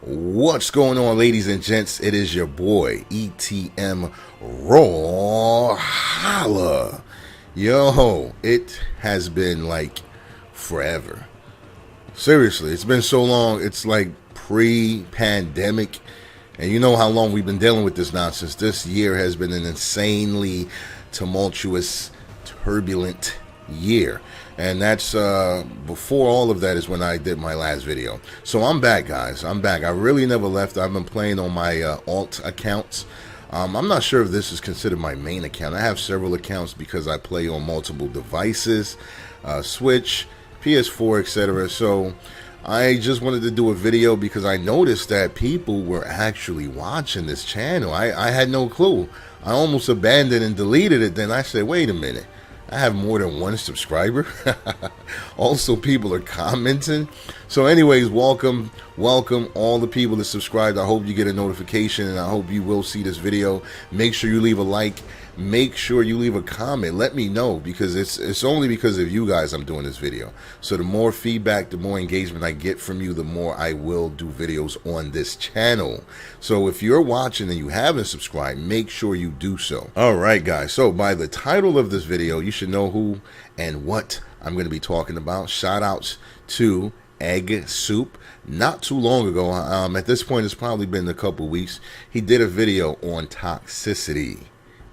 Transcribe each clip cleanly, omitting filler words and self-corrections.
What's going on, ladies and gents? It is your boy ETM Rawhalla. Yo, it has been like forever. Seriously, it's been so long. It's like pre-pandemic, and you know how long we've been dealing with this nonsense. This year has been an insanely tumultuous, turbulent year. And that's before all of that is when I did my last video. So I'm back, guys. I'm back. I really never left. I've been playing on my alt accounts. I'm not sure if this is considered my main account. I have several accounts because I play on multiple devices, Switch, PS4, etc. So I just wanted to do a video because I noticed that people were actually watching this channel. I had no clue. I almost abandoned and deleted it. Then I said, wait a minute. I have more than one subscriber. Also, people are commenting. So anyways, welcome all the people that subscribed. I hope you get a notification, and I hope you will see this video. Make sure you leave a like. Make sure you leave a comment. Let me know, because it's only because of you guys I'm doing this video. So the more feedback, the more engagement I get from you, the more I will do videos on this channel. So if you're watching and you haven't subscribed, make sure you do so. All right, guys. So by the title of this video, you should know who and what I'm going to be talking about. Shout outs to Eggsoup. Not too long ago, at this point it's probably been a couple weeks, he did a video on toxicity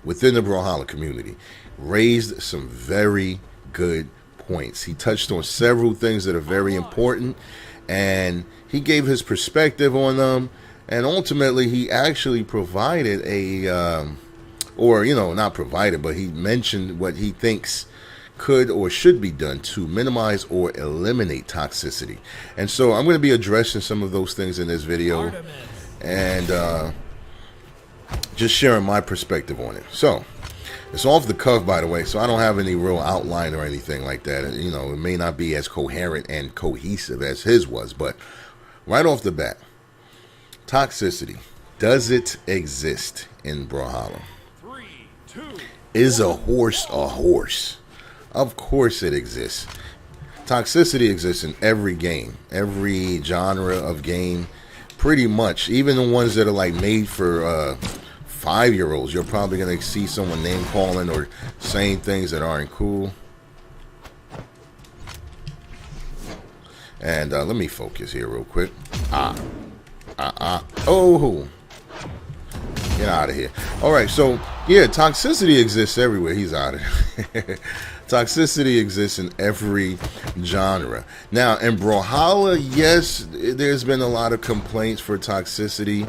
within the Brawlhalla community. Raised some very good points. He touched on several things that are very important, and he gave his perspective on them, and ultimately he actually provided a or not provided, but he mentioned what he thinks could or should be done to minimize or eliminate toxicity. And so I'm going to be addressing some of those things in this video, and just sharing my perspective on it. So it's off the cuff, by the way, so I don't have any real outline or anything like that. It may not be as coherent and cohesive as his was, but right off the bat, toxicity, does it exist in Brawlhalla? Is a horse a horse? Of course it exists. Toxicity exists in every game, every genre of game, pretty much. Even the ones that are like made for 5-year-olds, you're probably going to see someone name calling or saying things that aren't cool. And let me focus here real quick. Oh, get out of here. All right, so yeah, toxicity exists everywhere. He's out of here. Toxicity exists in every genre. Now, in Brawlhalla, yes, there's been a lot of complaints for toxicity,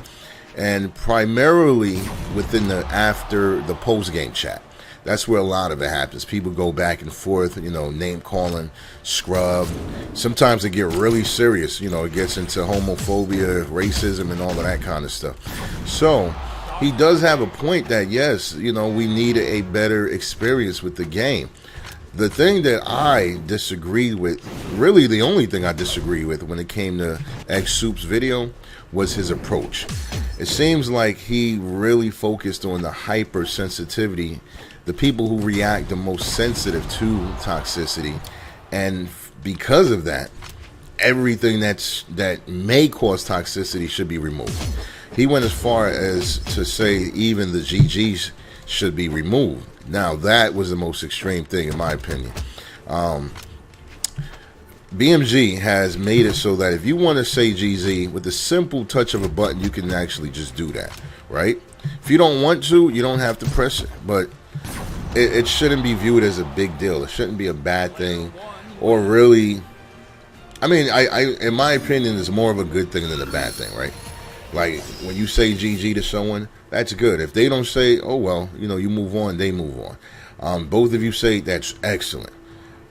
and primarily within after the post-game chat. That's where a lot of it happens. People go back and forth, name calling, scrub. Sometimes they get really serious. It gets into homophobia, racism, and all of that kind of stuff. So he does have a point that, yes, we need a better experience with the game. The thing that I disagreed with, really the only thing I disagreed with when it came to Eggsoup's video, was his approach. It seems like he really focused on the hypersensitivity, the people who react the most sensitive to toxicity, and because of that, everything that may cause toxicity should be removed. He went as far as to say even the GGs should be removed. Now, that was the most extreme thing in my opinion. BMG has made it so that if you want to say GZ, with the simple touch of a button, you can actually just do that, right? If you don't want to, you don't have to press it, but it shouldn't be viewed as a big deal. It shouldn't be a bad thing, or really, I mean, I in my opinion, it's more of a good thing than a bad thing, right? Like, when you say GG to someone, that's good. If they don't say, oh, well, you move on, they move on. Both of you say, that's excellent.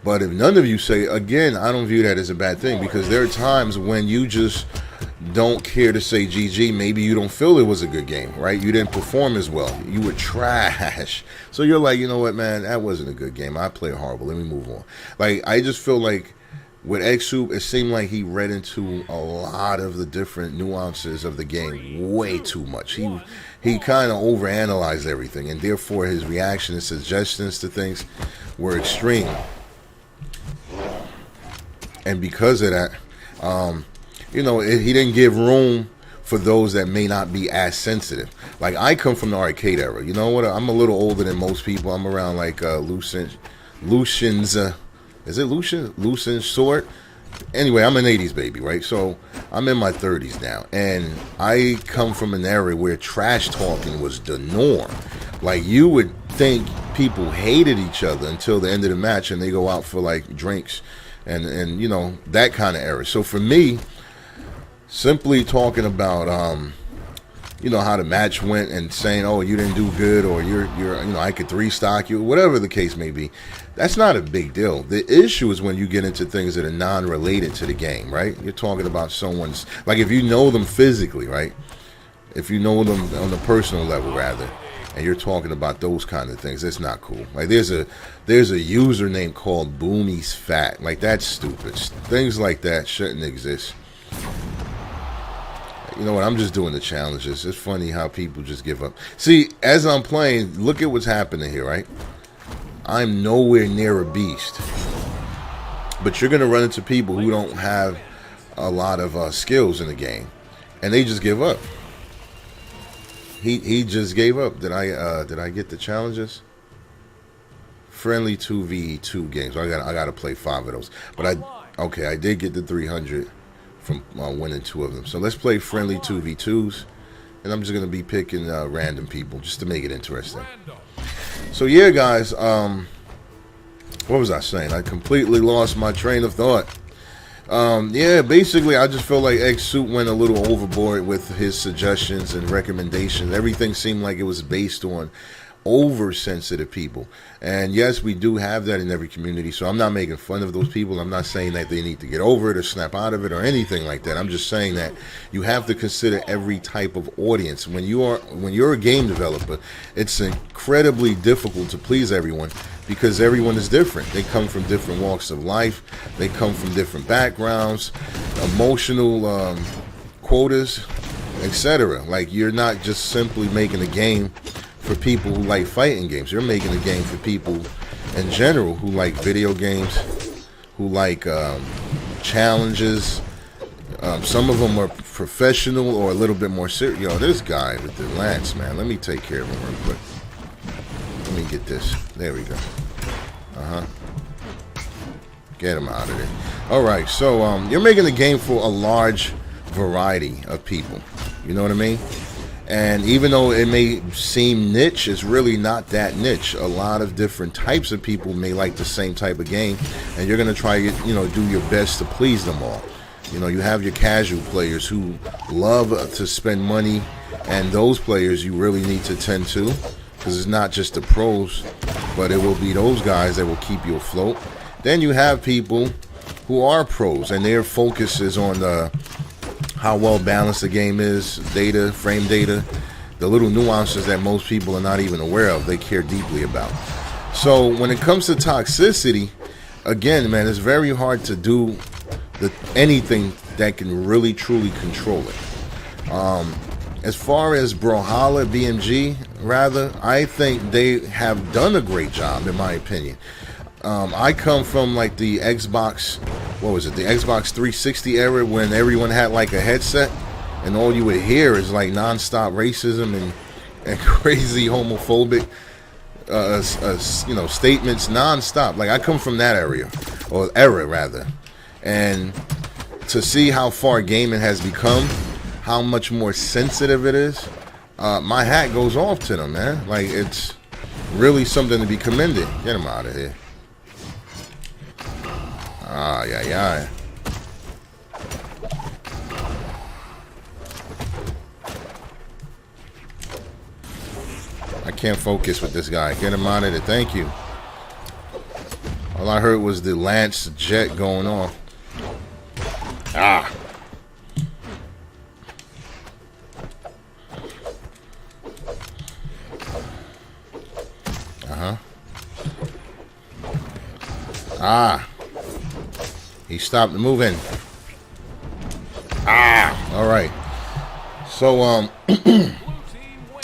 But if none of you say, again, I don't view that as a bad thing, because there are times when you just don't care to say GG. Maybe you don't feel it was a good game, right? You didn't perform as well. You were trash. So you're like, you know what, man, that wasn't a good game. I played horrible. Let me move on. Like, I just feel like with Eggsoup, it seemed like he read into a lot of the different nuances of the game way too much. He kind of overanalyzed everything, and therefore his reaction and suggestions to things were extreme. And because of that, he didn't give room for those that may not be as sensitive. Like, I come from the arcade era. You know what? I'm a little older than most people. I'm around like Lucian's, is it Lucian's sword? Anyway, I'm an 80s baby, right? So I'm in my 30s now, and I come from an era where trash talking was the norm. Like, you would think people hated each other until the end of the match, and they go out for like drinks and you know, that kind of era. So for me, simply talking about you know, how the match went and saying, oh, you didn't do good, or you're you know, I could 3-stock you, whatever the case may be, that's not a big deal. The issue is when you get into things that are non-related to the game, right? You're talking about someone's, like, if you know them physically, right? If you know them on the personal level, rather, and you're talking about those kind of things, it's not cool. Like, there's a username called Boomy's Fat. Like, that's stupid. Things like that shouldn't exist. You know what? I'm just doing the challenges. It's funny how people just give up. See, as I'm playing, look at what's happening here, right? I'm nowhere near a beast. But you're going to run into people who don't have a lot of skills in the game, and they just give up. He just gave up. Did I get the challenges? Friendly 2v2 games. I got to play 5 of those. But I did get the 300 from winning 2 of them. So let's play friendly 2v2s, and I'm just gonna be picking random people just to make it interesting. So yeah, guys, what was I saying? I completely lost my train of thought. Yeah, basically, I just feel like Eggsoup went a little overboard with his suggestions and recommendations. Everything seemed like it was based on oversensitive people, and yes, we do have that in every community, so I'm not making fun of those people. I'm not saying that they need to get over it or snap out of it or anything like that. I'm just saying that you have to consider every type of audience. When you're a game developer, it's incredibly difficult to please everyone, because everyone is different. They come from different walks of life, they come from different backgrounds, emotional quotas, etc. Like, you're not just simply making a game for people who like fighting games. You're making a game for people in general who like video games, who like challenges. Some of them are professional or a little bit more serious. Yo, this guy with the lance, man. Let me take care of him real quick. Let me get this. There we go. Get him out of there. All right, so you're making a game for a large variety of people. You know what I mean? And even though it may seem niche, it's really not that niche. A lot of different types of people may like the same type of game, and you're going to try, you know, do your best to please them all. You know, you have your casual players who love to spend money, and those players you really need to tend to, because it's not just the pros, but it will be those guys that will keep you afloat. Then you have people who are pros, and their focus is on how well balanced the game is, data, frame data, the little nuances that most people are not even aware of, they care deeply about. So when it comes to toxicity, again, man, it's very hard to do anything that can really truly control it. As far as Brawlhalla, BMG, rather, I think they have done a great job, in my opinion. I come from like the Xbox, what was it, the Xbox 360 era, when everyone had like a headset, and all you would hear is like non-stop racism and crazy homophobic you know, statements non-stop. Like, I come from that era rather, and to see how far gaming has become, how much more sensitive it is, my hat goes off to them, man. Like, it's really something to be commended. Get them out of here. Ah, yeah. I can't focus with this guy. Get him out of there. Thank you. All I heard was the Lance jet going off. Ah. Ah. He stopped moving. Ah. All right. So,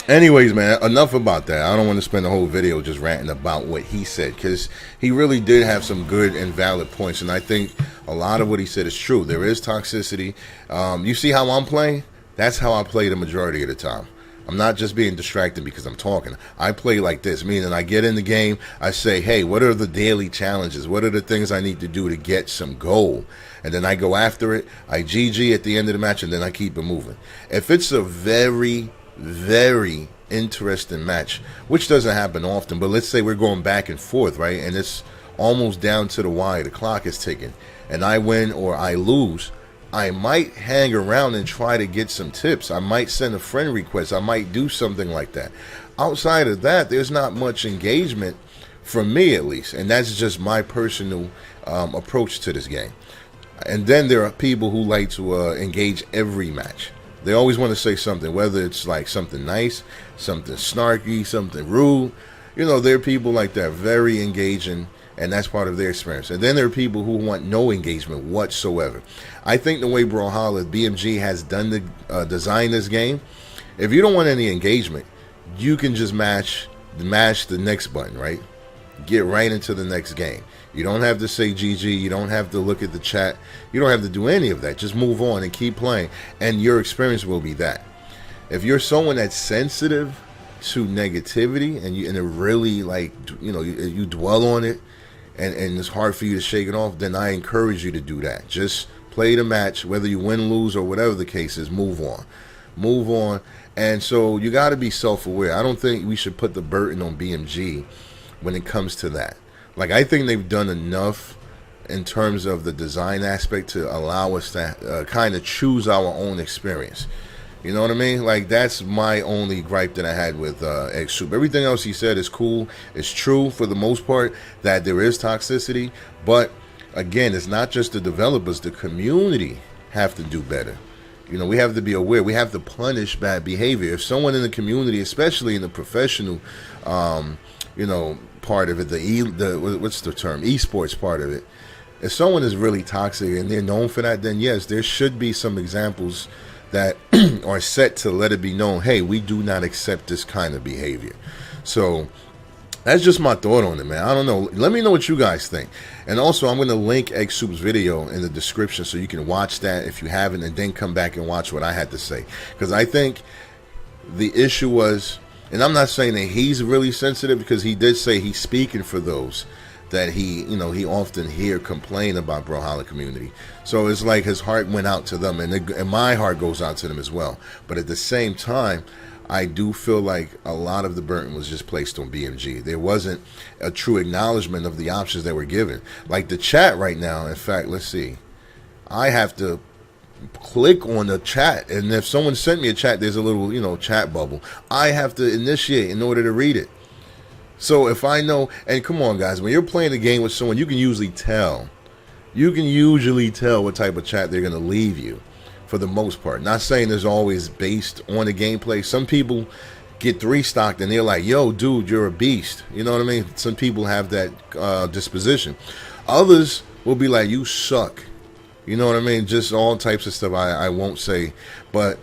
anyways, man, enough about that. I don't want to spend the whole video just ranting about what he said, because he really did have some good and valid points, and I think a lot of what he said is true. There is toxicity. You see how I'm playing? That's how I play the majority of the time. I'm not just being distracted because I'm talking. I play like this, meaning I get in the game, I say, hey, what are the daily challenges? What are the things I need to do to get some gold? And then I go after it. I GG at the end of the match, and then I keep it moving. If it's a very, very interesting match, which doesn't happen often, but let's say we're going back and forth, right? And it's almost down to the wire. The clock is ticking. And I win or I lose. I might hang around and try to get some tips. I might send a friend request. I might do something like that. Outside of that, there's not much engagement from me, at least. And that's just my personal approach to this game. And then there are people who like to engage every match. They always want to say something, whether it's like something nice, something snarky, something rude. You know, there are people like that, very engaging, and that's part of their experience. And then there are people who want no engagement whatsoever. I think the way Brawlhalla BMG has done the design this game, if you don't want any engagement, you can just mash the next button, right? Get right into the next game. You don't have to say GG. You don't have to look at the chat. You don't have to do any of that. Just move on and keep playing, and your experience will be that. If you're someone that's sensitive to negativity and it really, like, you know, you dwell on it, and it's hard for you to shake it off, then I encourage you to do that. Just play the match, whether you win, lose, or whatever the case is. Move on. Move on. And so you got to be self-aware. I don't think we should put the burden on BMG when it comes to that. Like, I think they've done enough in terms of the design aspect to allow us to kind of choose our own experience. You know what I mean? Like, that's my only gripe that I had with Eggsoup. Everything else he said is cool. It's true for the most part that there is toxicity. But, again, it's not just the developers. The community have to do better. You know, we have to be aware. We have to punish bad behavior. If someone in the community, especially in the professional, you know, part of it, what's the term? Esports part of it. If someone is really toxic and they're known for that, then yes, there should be some examples that are set to let it be known, hey, we do not accept this kind of behavior. So that's just my thought on it, man. I don't know. Let me know what you guys think. And also, I'm going to link Eggsoup's video in the description so you can watch that if you haven't, and then come back and watch what I had to say. Because I think the issue was, and I'm not saying that he's really sensitive, because he did say he's speaking for those that he often hear complain about Brawlhalla community. So it's like his heart went out to them, and my heart goes out to them as well. But at the same time, I do feel like a lot of the burden was just placed on BMG. There wasn't a true acknowledgement of the options that were given. Like the chat right now, in fact, let's see. I have to click on the chat, and if someone sent me a chat, there's a little, you know, chat bubble. I have to initiate in order to read it. So if I know, and come on guys, when you're playing a game with someone, you can usually tell what type of chat they're going to leave you, for the most part. Not saying it's always based on the gameplay. Some people get 3-stocked and they're like, yo, dude, you're a beast. You know what I mean? Some people have that disposition. Others will be like, you suck. You know what I mean? Just all types of stuff I won't say. But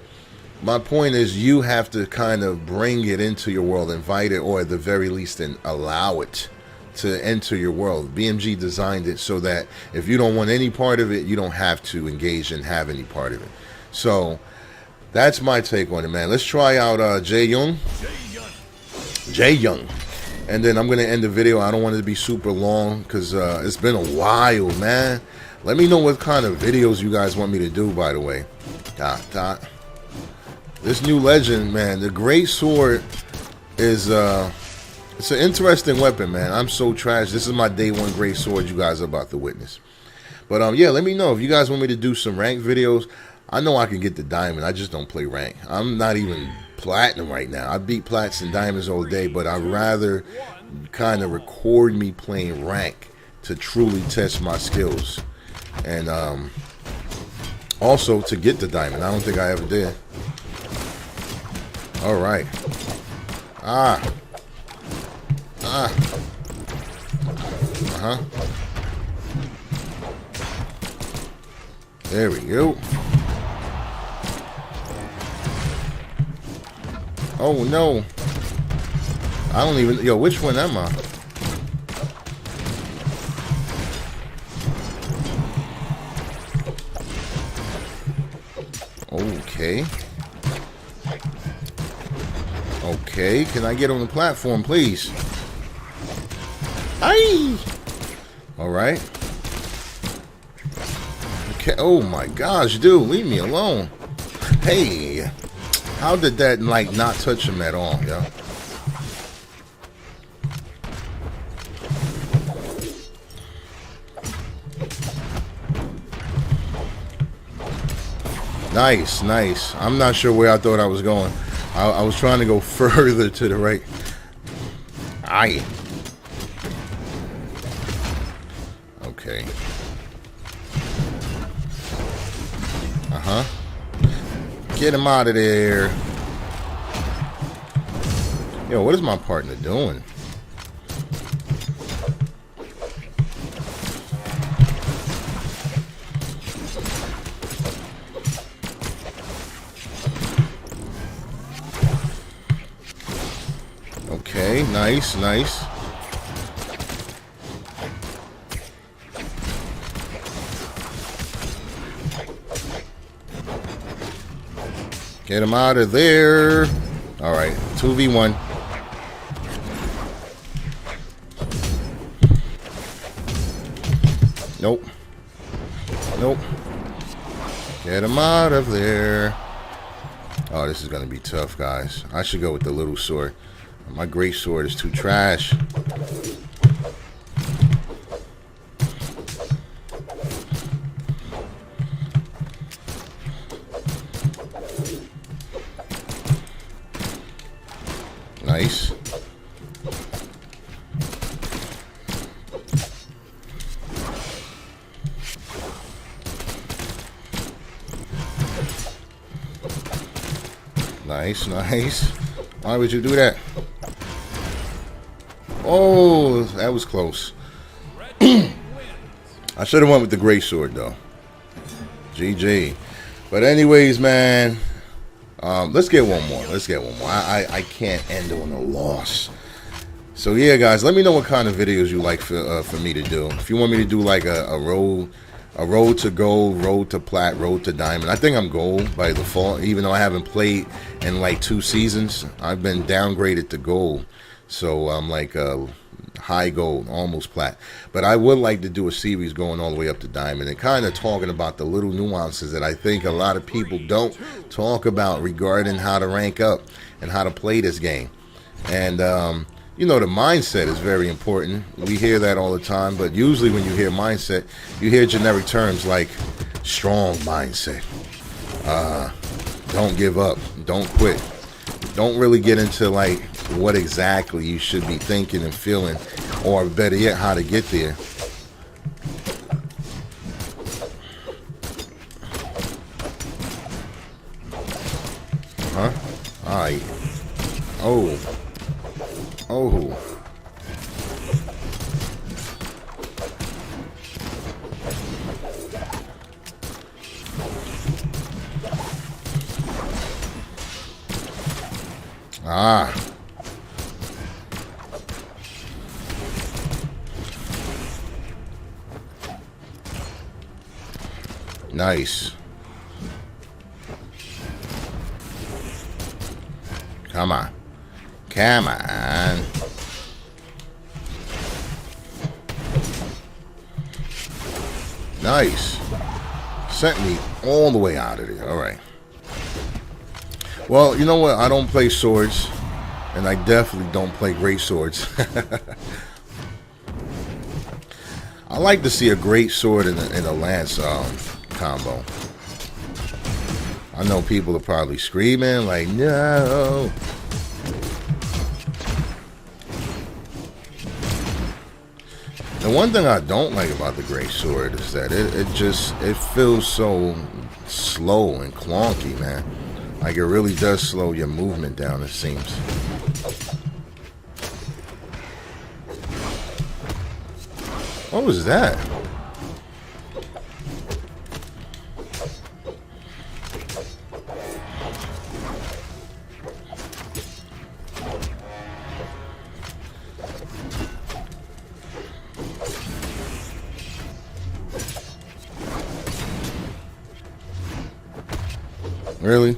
my point is, you have to kind of bring it into your world, invite it, or at the very least, and allow it to enter your world. BMG designed it so that if you don't want any part of it, you don't have to engage and have any part of it. So that's my take on it, man. Let's try out Jay Young. And then I'm going to end the video. I don't want it to be super long because it's been a while, man. Let me know what kind of videos you guys want me to do, by the way. This new legend, man, the great sword is it's an interesting weapon, man. I'm so trash. This is my day one great sword you guys are about to witness. But yeah, let me know if you guys want me to do some rank videos. I know I can get the diamond. I just don't play rank. I'm not even platinum right now. I beat plats and diamonds all day, but I'd rather kind of record me playing rank to truly test my skills. And also to get the diamond. I don't think I ever did. All right. There we go. Oh no. I don't even, yo, which one am I? Okay. Okay, can I get on the platform, please? Aye! Alright. Okay, oh my gosh, dude, leave me alone. Hey, how did that, like, not touch him at all, yo? Nice, nice. I'm not sure where I thought I was going. I was trying to go further to the right. Aye. Okay. Uh-huh. Get him out of there. Yo, what is my partner doing? Okay, nice, nice. Get him out of there. All right, 2v1. Nope. Nope. Get him out of there. Oh, this is going to be tough, guys. I should go with the little sword. My great sword is too trash. Nice. Nice, nice. Why would you do that? Oh, that was close. I should have went with the great sword, though. GG. But anyways, man, let's get one more. Let's get one more. I can't end on a loss. So yeah, guys, let me know what kind of videos you like for me to do. If you want me to do like a road to gold, road to plat, road to diamond. I think I'm gold by default, even though I haven't played in like 2 seasons. I've been downgraded to gold, so I'm like high gold, almost plat. But I would like to do a series going all the way up to diamond and kind of talking about the little nuances that I think a lot of people don't talk about regarding how to rank up and how to play this game. And you know, the mindset is very important. We hear that all the time, but usually when you hear mindset, you hear generic terms like strong mindset, don't give up, don't quit. Don't really get into like what exactly you should be thinking and feeling, or better yet, how to get there. Huh? Alright. Oh. Oh. Ah. Nice. Come on. Come on. Nice. Sent me all the way out of there. All right. Well, you know what? I don't play swords, and I definitely don't play great swords. I like to see a great sword in a lance combo. I know people are probably screaming like, no. The one thing I don't like about the great sword is that it feels so slow and clunky, man. Like it really does slow your movement down, it seems. What was that? Really?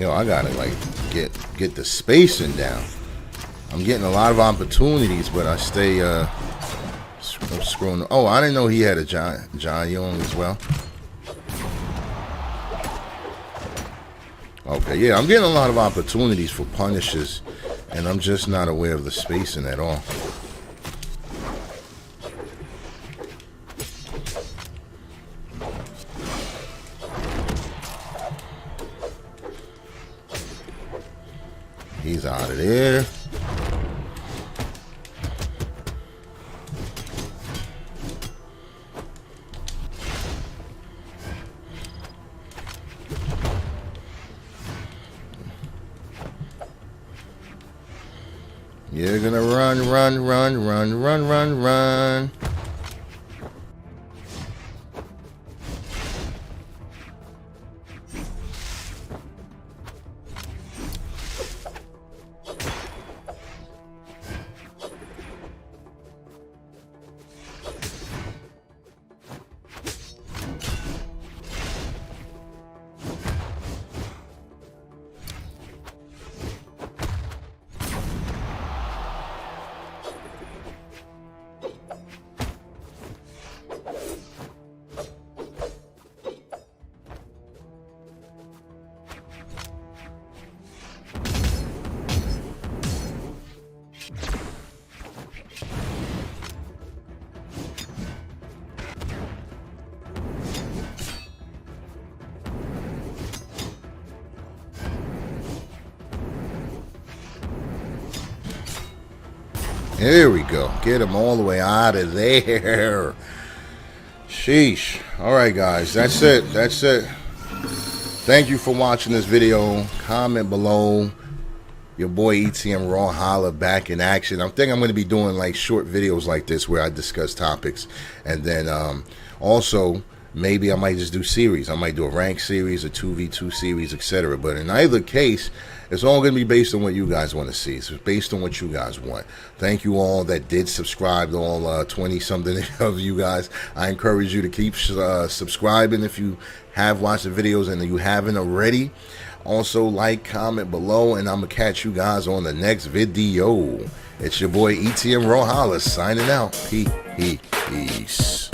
Yo, I gotta like get the spacing down. I'm getting a lot of opportunities, but I stay I'm scrolling. Oh, I didn't know he had a John Young as well. Okay, yeah, I'm getting a lot of opportunities for punishes, and I'm just not aware of the spacing at all. He's out of there. You're gonna run, run, run, run, run, run, run. There we go. Get him all the way out of there. Sheesh. All right, guys. That's it. That's it. Thank you for watching this video. Comment below. Your boy ETM Rawhalla back in action. I think I'm going to be doing like short videos like this where I discuss topics. And then also, maybe I might just do series. I might do a rank series, a 2v2 series, etc. But in either case, it's all going to be based on what you guys want to see. It's based on what you guys want. Thank you all that did subscribe, all 20-something of you guys. I encourage you to keep subscribing if you have watched the videos and you haven't already. Also, like, comment below, and I'm going to catch you guys on the next video. It's your boy ETM Rawhalla signing out. Peace.